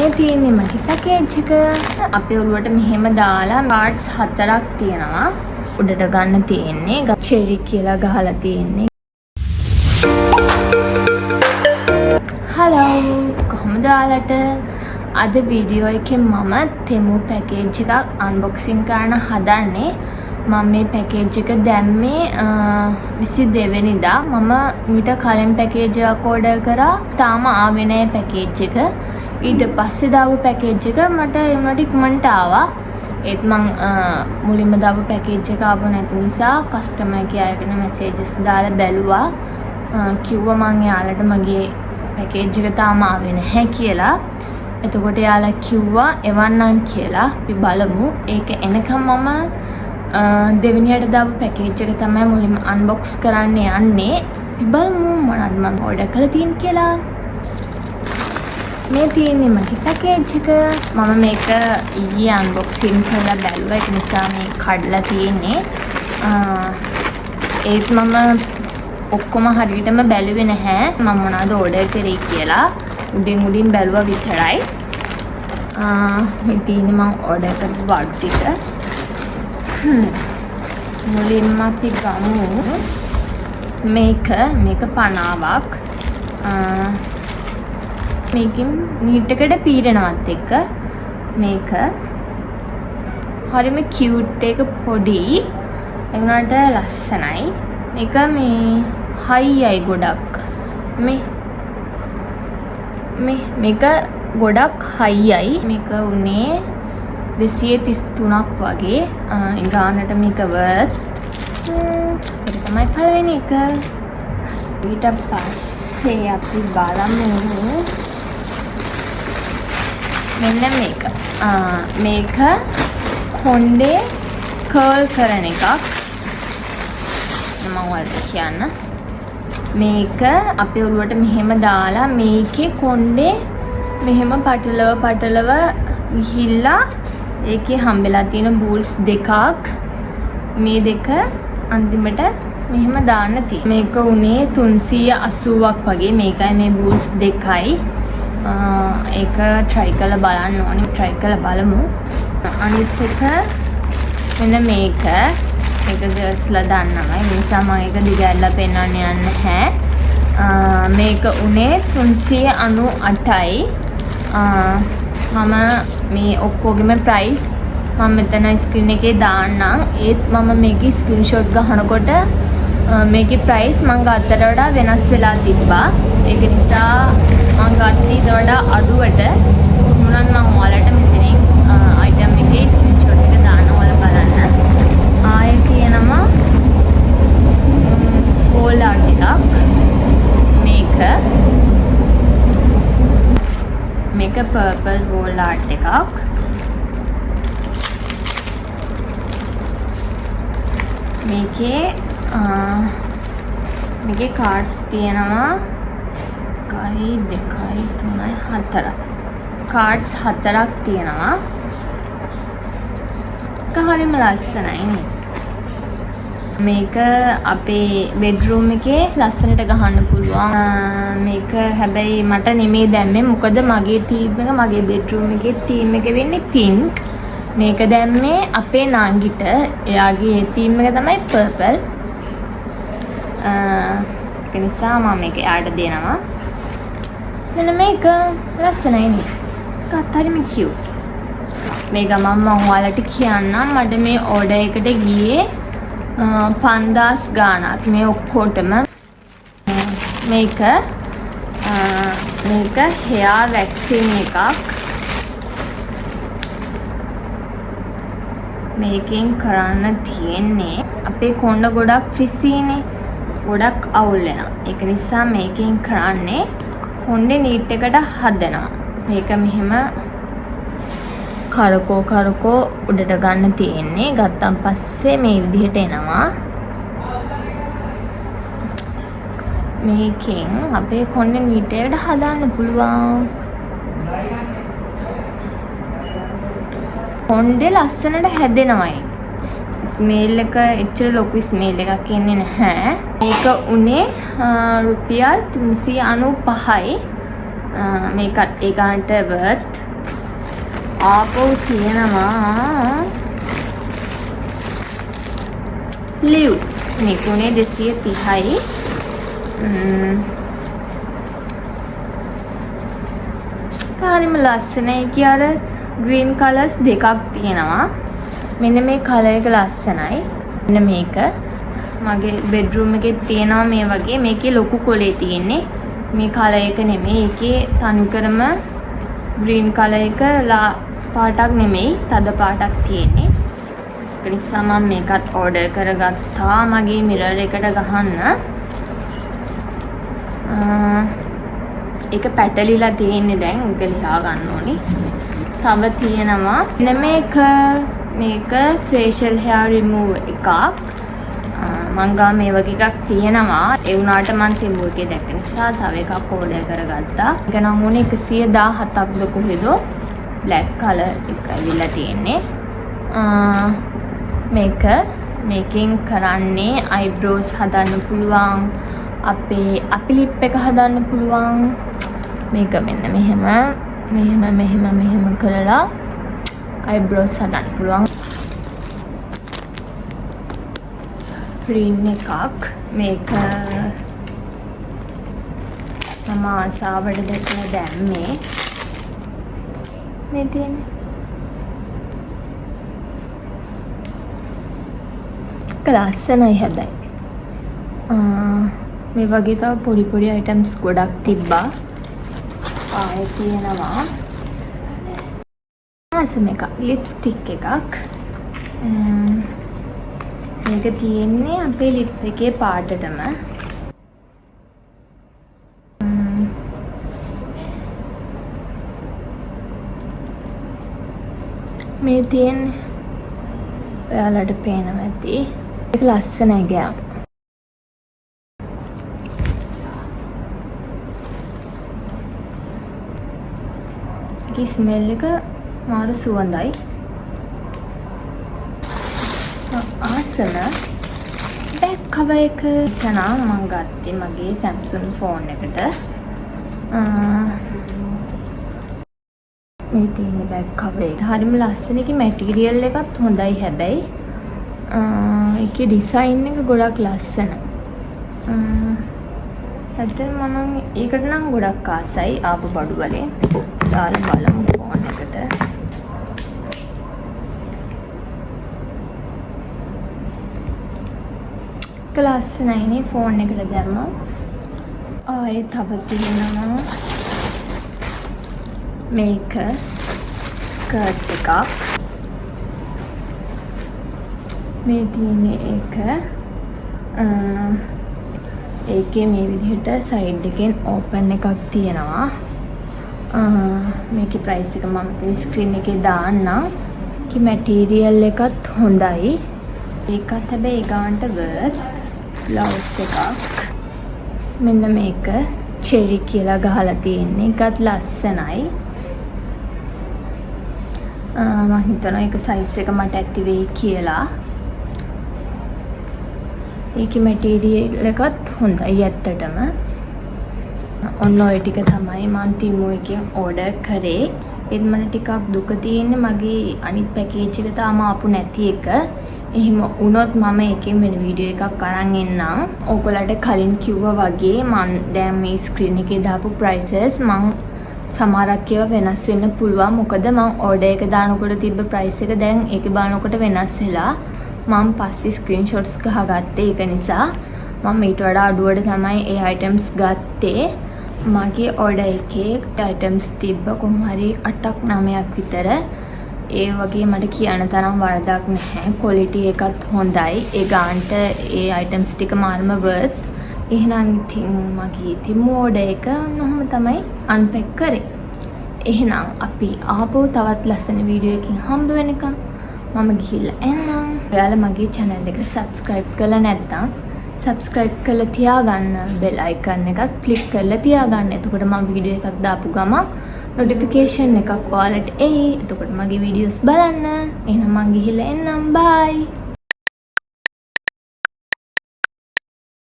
මේ තියෙන්නේ මගේ පැකේජ් එක. අපේ ඔළුවට මෙහෙම දාලා කාඩ්ස් 4ක් තියෙනවා. උඩට ගන්න තියෙන්නේ චෙරි කියලා ගහලා තියෙන්නේ. හලෝ කොහොමද ඔයාලට? අද වීඩියෝ එකේ මම තෙමු පැකේජ් එකක් අන්බොක්සින් කරන්න හදන්නේ. මම මේ පැකේජ් එක දැම්මේ 22 වෙනිදා. මම මීට කලින් පැකේජ් එකක් ඕඩර් කරා. තාම ආවේ නැහැ පැකේජ් එක. ඊට පස්සේ දාපු පැකේජ් එක මට ඒකට ඉක්මනට ආවා. ඒත් මං මුලින්ම දාපු පැකේජ් එක ආව නැති නිසා කස්ටමර් කෙයාර් එකට මැසේජස් දාලා බැලුවා. කිව්වා මං එයාලට මගේ පැකේජ් එක තාම ආවේ නැහැ කියලා. එතකොට එයාලා කිව්වා එවන්නම් කියලා. අපි බලමු. ඒක එනකම් මම දෙවෙනියට දාපු පැකේජ් එක තමයි මුලින්ම අන්බොක්ස් කරන්න යන්නේ. අපි බලමු මොනවද මම ඕඩර් කරලා තියෙන්නේ කියලා. මේ තියෙන්නේ මගේ පැකේජ් එක. මම මේක ඊයේ අන්බොක්සින් කරලා බැලුවා. ඒක නිසා මේ කඩලා තියෙන්නේ. ඒත් මම ඔක්කොම හරියටම බැලුවේ නැහැ. මම මොනවද ඕඩර් කරේ කියලා. උඩින් බැලුවා විතරයි. මේ තියෙන්නේ මම ඕඩර් කරපු වර්ඩ් ටික. මුලින්ම අපි ගමු. මේක 50ක්. මේකෙන් නීට් එකට පීරනවත් එක්ක මේක හරිම කියුට් එක පොඩි ඒ වුණාට ලස්සනයි. මේක මේ හයියි ගොඩක්. මේක ගොඩක් හයියි. මේක උනේ 233ක් වගේ. ගානට මේක වර්ත්. ඒක තමයි පළවෙනි එක. ඊට පස්සේ අපි බලමු මෙන්න මේක. මේක කොණ්ඩේ කර්ල් කරන එකක්. මම ඔයාලට කියන්න. මේක අපේ ඔළුවට මෙහෙම දාලා මේකේ කොණ්ඩේ මෙහෙම පටලව ගිහිල්ලා ඒකේ හම්බෙලා තියෙන බූල්ස් දෙකක්. මේ දෙක අන්තිමට මෙහෙම දාන්න තියෙනවා. මේක උනේ 380ක් වගේ. මේකයි මේ බූල්ස් දෙකයි. ඒක try කරලා බලන්න ඕනේ. try කරලා බලමු. අනිත් එක මෙන්න මේක. මේක ගර්ල්ස්ලා දන්නමයි. ඒ නිසා මම ඒක දිගහැරලා පෙන්වන්න යන්නේ නැහැ. මේක උනේ 398යි. මම මේ ඔක්කොගෙම ප්‍රයිස් මම මෙතන ස්ක්‍රීන් එකේ දාන්නම්. ඒත් මම මේකේ ස්ක්‍රීන්ෂොට් ගහනකොට මේකේ ප්‍රයිස් මම ගත්තට වඩා වෙනස් වෙලා තිබ්බා. ඒක නිසා මම ගත්තේ ඊට වඩා අඩුවට. මොනවාද මම ඔයාලට මෙතනින් අයිටම් එකේ ස්ක්‍රීන්ෂොට් එක දාන්න ඔයාලා බලන්න. ආයේ තියෙනවා වෝල් ආර්ට් එකක්. මේක පර්පල් වෝල් ආර්ට් එකක්. මේකේ කාඩ්ස් තියෙනවා 1 2 3 4. කාඩ්ස් 4ක් තියෙනවා. හරිම ලස්සනයි නේ. මේක අපේ බෙඩ්රූම් එකේ ලස්සනට ගහන්න පුළුවන්. මේක හැබැයි මට නෙමෙයි දැම්මේ. මොකද මගේ තීම් එක මගේ බෙඩ්රූම් එකේ තීම් එක වෙන්නේ පින්ක්. මේක දැම්මේ අපේ නංගිට. එයාගේ තීම් එක තමයි පර්පල්. ඒක නිසා මම මේක එයාට දෙනවා. මෙන්න මේක ලස්සනයි නේ. ඒකත් හරිම කියුට්. මේක මම ඔයාලට කියන්නම්. මට මේ ඕඩර් එකට ගියේ 5000 ගාණක්. මේ ඔක්කොටම මේක හෙයාර් වැක්සින් එකක්. මේකෙන් කරන්න තියෙන්නේ අපේ කොණ්ඩ ගොඩක් ෆ්‍රිසීනේ. ගොඩක් අවුල් වෙනවා. ඒක නිසා මේකෙන් කරන්නේ කොණ්ඩේ නීට් එකට හදනවා. මේක මෙහෙම කරකෝ උඩට ගන්න තියෙන්නේ. ගත්තන් පස්සේ මේ විදිහට එනවා. මේකෙන් අපේ කොණ්ඩේ නීට් එකට හදාන්න පුළුවන්. කොණ්ඩේ ලස්සනට හැදෙනවයි. ස්මේල් එක එච්චර ලොකු ස්මේල් එකක් එන්නේ නැහැ. මේක උනේ රුපියල් 395යි. මේකත් ඒ ගානට වර්ත් ආපහු තියෙනවා leaves. මේක උනේ 230යි. හරිම ලස්සනයි කියලා green colors දෙකක් තියෙනවා. මෙන්න මේ color එක ලස්සනයි. මෙන්න මේක මගේ bedroom එකේ තියෙනවා මේ වගේ. මේකේ ලොකු කොලේ තියෙන්නේ. මේ color එක නෙමෙයි. ඒකේ තනිකරම green color එක පාටක් නෙමෙයි. තද පාටක් තියෙන්නේ. ඒ නිසා මම මේකත් order කරගත්තා මගේ mirror එකට ගහන්න. ඒක පැටලිලා තියෙන්නේ දැන්. ඒක ලියා ගන්න ඕනේ. තව තියෙනවා මේක facial hair remove එකක්. මං ගා මේ වගේ එකක් තියෙනවා. ඒ වුණාට මං තිබු එකේ දැක්ක නිසා තව එකක් order කරගත්තා. ඒක නම් උනේ 117ක්ද කොහෙද? black color එක ඇවිල්ලා තියෙන්නේ. මේකෙන් කරන්නේ eyebrows හදන්න පුළුවන්. අපේ lip එක හදන්න පුළුවන්. මේක මෙන්න මෙහෙම කරලා eyebrows හදන්න පුළුවන්. green එකක්. මේක මම ආසාවට දැකලා දැම්මේ. මේ තියෙන්නේ ලස්සනයි හැබැයි. මේ වගේ තව පොඩි items ගොඩක් තිබ්බා. ආයේ තියෙනවා මේක lipstick එකක්. මේක තියෙන්නේ අපේ lip එකේ පාටටම. මේ තියෙන්නේ ඔයාලට පේනවා ඇති. ඒක ලස්සනයි ගෑම. ඒකේ ස්මෙල් එක මාරු සුවඳයි. ආසන බෑග් කවර් එක සනා මම ගත්තේ මගේ Samsung ෆෝන් එකට. මේ තියෙන බෑග් කවර් එක හරිම ලස්සන. ඒකේ මැටීරියල් එකත් හොඳයි හැබැයි. ඒකේ ඩිසයින් එක ගොඩක් ලස්සන. ඇත්තටම මම ඒකට නම් ගොඩක් ආසයි ආපු බඩු වලින්. දාලා බලමු ෆෝන් එකට. ලස්සනයිනේ ෆෝන් එකට දැම්මා. ආයේ තව තියෙනවා මේක ස්කර්ට් එකක්. මේ තියෙන්නේ ඒකේ මේ විදිහට සයිඩ් එකෙන් ඕපන් එකක් තියෙනවා. මේකේ ප්‍රයිස් එක මම ස්ක්‍රීන් එකේ දාන්නම්. ඒකේ මැටීරියල් එකත් හොඳයි. ඒකත් හැබැයි ගානට worth. බ්ලවුස් එකක්. මෙන්න මේක චෙරි කියලා ගහලා තියෙන්නේ. ඒකත් ලස්සනයි. මම හිතනවා ඒක සයිස් එක මට ඇති වෙයි කියලා. ඒකේ මැටීරියල් එකත් හොඳයි ඇත්තටම. ඔන්න ඔය ටික තමයි මම තිමු එකෙන් ඕඩර් කරේ. ඒත් මට ටිකක් දුක තියෙන්නේ මගේ අනිත් පැකේජ් එක තාම ආපු නැති එක. එහෙම වුණොත් මම එකෙන් වෙන වීඩියෝ එකක් අරන් එන්නම්. ඕගොල්ලන්ට කලින් කිව්වා වගේ මම දැන් මේ ස්ක්‍රීන් එකේ දාපු prices මම සමහරක් ඒවා වෙනස් වෙන්න පුළුවන්. මොකද මම ඕඩර් එක දානකොට තිබ්බ price එක දැන් ඒකේ බලනකොට වෙනස් වෙලා. මම පස්සේ ස්ක්‍රීන්ෂොට්ස් ගහගත්තේ. ඒක නිසා මම ඊට වඩා අඩුවට තමයි ඒ items ගත්තේ. මගේ ඕඩර් එකේ items තිබ්බ කොහොම හරි 8ක් 9ක් විතර. ඒ වගේ මට කියන්න තරම් වරදක් නැහැ. quality එකත් හොඳයි. ඒ ගානට ඒ items ටික මාර්ම worth. එහෙනම් ඉතින් මගේ තිමු ඕඩර් එක ඔන්නෝම තමයි unpack කරේ. එහෙනම් අපි ආපහු තවත් ලස්සන වීඩියෝ එකකින් හම්බ වෙනකම් මම ගිහිල්ලා එන්නම්. ඔයාලා මගේ channel එක subscribe කරලා නැත්නම් subscribe කරලා තියාගන්න. bell icon එකත් click කරලා තියාගන්න. එතකොට මම වීඩියෝ එකක් දාපු ගමන් notification එකක් ඔයාලට එයි. එතකොට මගේ videos බලන්න. එහෙනම් මං ගිහිල්ලා එන්නම්. bye.